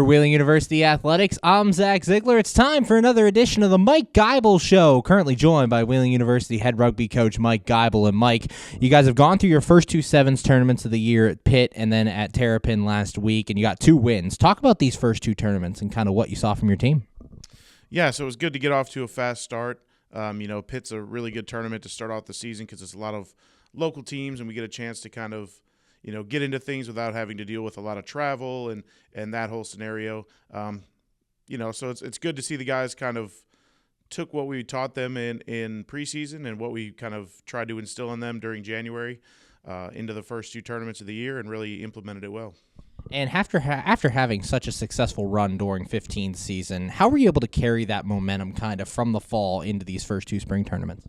For Wheeling University Athletics, I'm Zach Ziegler. It's time for another edition of the Mike Geibel Show, currently joined by Wheeling University head rugby coach Mike Geibel. And Mike, you guys have gone through your first two sevens tournaments of the year at Pitt and then at Terrapin last week, and you got 2 wins. Talk about these first 2 tournaments and kind of what you saw from your team. Yeah, so it was good to get off to a fast start. Pitt's a really good tournament to start off the season because it's a lot of local teams, and we get a chance to kind of get into things without having to deal with a lot of travel and that whole scenario. So it's good to see the guys kind of took what we taught them in preseason and what we kind of tried to instill in them during January into the first 2 tournaments of the year and really implemented it well. And after having such a successful run during 15th season, how were you able to carry that momentum kind of from the fall into these first 2 spring tournaments?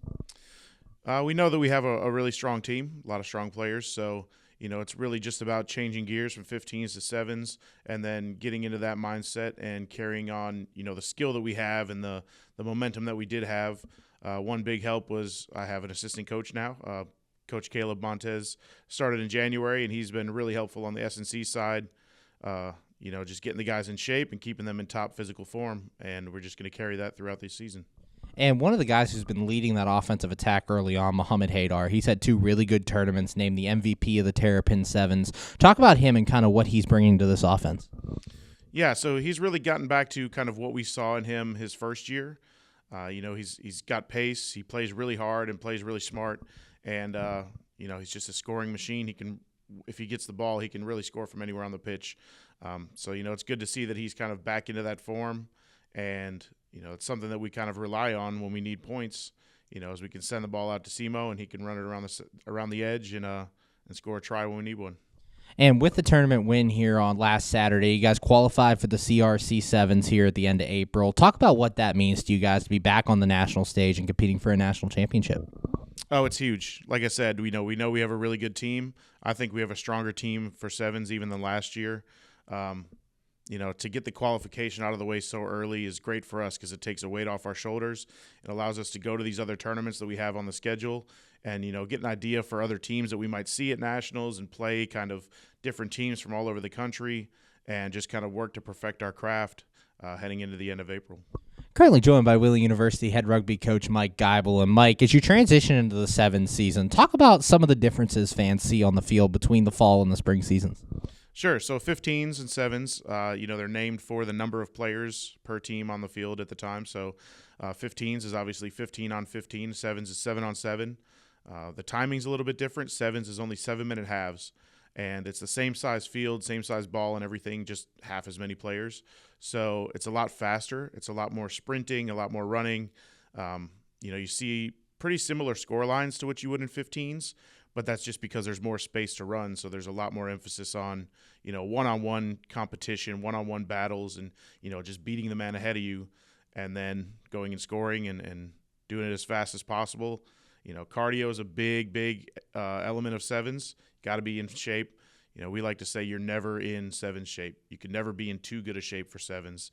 We know that we have a really strong team, a lot of strong players, so it's really just about changing gears from 15s to 7s and then getting into that mindset and carrying on, the skill that we have and the momentum that we did have. One big help was I have an assistant coach now. Coach Caleb Montez started in January, and he's been really helpful on the S&C side, just getting the guys in shape and keeping them in top physical form, and we're just going to carry that throughout this season. And one of the guys who's been leading that offensive attack early on, Mohamed Haydar, he's had 2 really good tournaments, named the MVP of the Terrapin Sevens. Talk about him and kind of what he's bringing to this offense. Yeah, so he's really gotten back to kind of what we saw in him his first year. He's got pace. He plays really hard and plays really smart. And, he's just a scoring machine. He can, if he gets the ball, he can really score from anywhere on the pitch. It's good to see that he's kind of back into that form. And, it's something that we kind of rely on when we need points, as we can send the ball out to Simo and he can run it around the edge and score a try when we need one. And with the tournament win here on last Saturday, you guys qualified for the CRC Sevens here at the end of April. Talk about what that means to you guys to be back on the national stage and competing for a national championship. Oh, it's huge. Like I said, we know we have a really good team. I think we have a stronger team for sevens even than last year. To get the qualification out of the way so early is great for us because it takes a weight off our shoulders. It allows us to go to these other tournaments that we have on the schedule and, get an idea for other teams that we might see at nationals and play kind of different teams from all over the country and just kind of work to perfect our craft heading into the end of April. Currently joined by Wheeling University head rugby coach Mike Geibel. And Mike, as you transition into the 7th season, talk about some of the differences fans see on the field between the fall and the spring seasons. Sure. So 15s and 7s, they're named for the number of players per team on the field at the time. So 15s is obviously 15 on 15. 7s is 7 on 7. The timing's a little bit different. 7s is only 7-minute halves. And it's the same size field, same size ball and everything, just half as many players. So it's a lot faster. It's a lot more sprinting, a lot more running. You see pretty similar score lines to what you would in 15s, but that's just because there's more space to run. So there's a lot more emphasis on, one-on-one competition, one-on-one battles, and, just beating the man ahead of you and then going and scoring and doing it as fast as possible. Cardio is a big element of 7s. Got to be in shape. We like to say you're never in 7s shape. You can never be in too good a shape for 7s.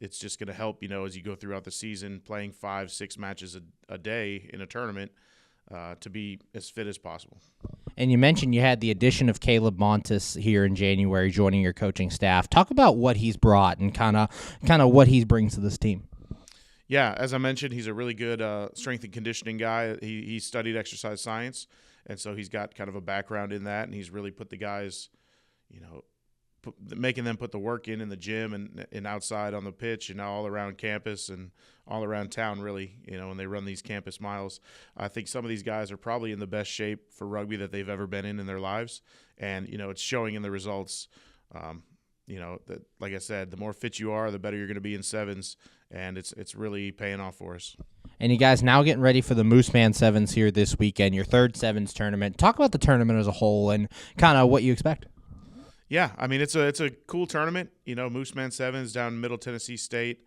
It's just going to help, as you go throughout the season, playing 5-6 matches a day in a tournament to be as fit as possible. And you mentioned you had the addition of Caleb Montez here in January joining your coaching staff. Talk about what he's brought and kind of what he brings to this team. Yeah, as I mentioned, he's a really good strength and conditioning guy. He studied exercise science, and so he's got kind of a background in that, and he's really put the guys, making them put the work in the gym and outside on the pitch and all around campus and all around town, really, when they run these campus miles. I think some of these guys are probably in the best shape for rugby that they've ever been in their lives, and, it's showing in the results. That, like I said, the more fit you are, the better you're going to be in 7s, and it's really paying off for us. And you guys now getting ready for the Moosemen Sevens here this weekend, your 3rd Sevens tournament. Talk about the tournament as a whole and kind of what you expect. Yeah, I mean, it's a cool tournament. Moosemen Sevens down in Middle Tennessee State.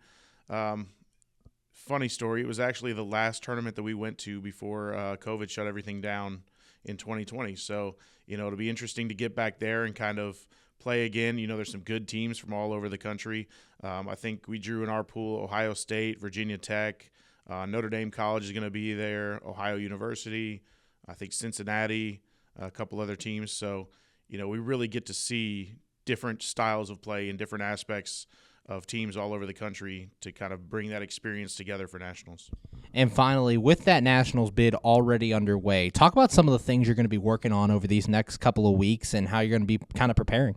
Funny story, it was actually the last tournament that we went to before COVID shut everything down in 2020. So, it'll be interesting to get back there and kind of play again. There's some good teams from all over the country. I think we drew in our pool Ohio State, Virginia Tech, Notre Dame College is going to be there, Ohio University, I think Cincinnati, a couple other teams. So, we really get to see different styles of play and different aspects of teams all over the country to kind of bring that experience together for nationals. And finally, with that nationals bid already underway, talk about some of the things you're going to be working on over these next couple of weeks and how you're going to be kind of preparing.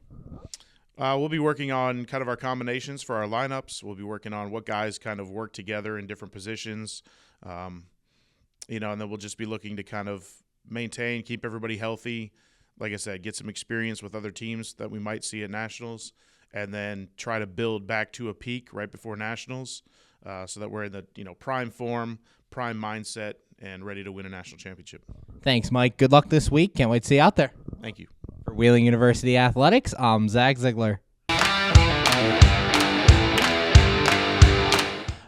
We'll be working on kind of our combinations for our lineups. We'll be working on what guys kind of work together in different positions, and then we'll just be looking to kind of maintain, keep everybody healthy. Like I said, get some experience with other teams that we might see at nationals, and then try to build back to a peak right before nationals, so that we're in the prime form, prime mindset, and ready to win a national championship. Thanks, Mike. Good luck this week. Can't wait to see you out there. Thank you. For Wheeling University Athletics, I'm Zach Ziegler.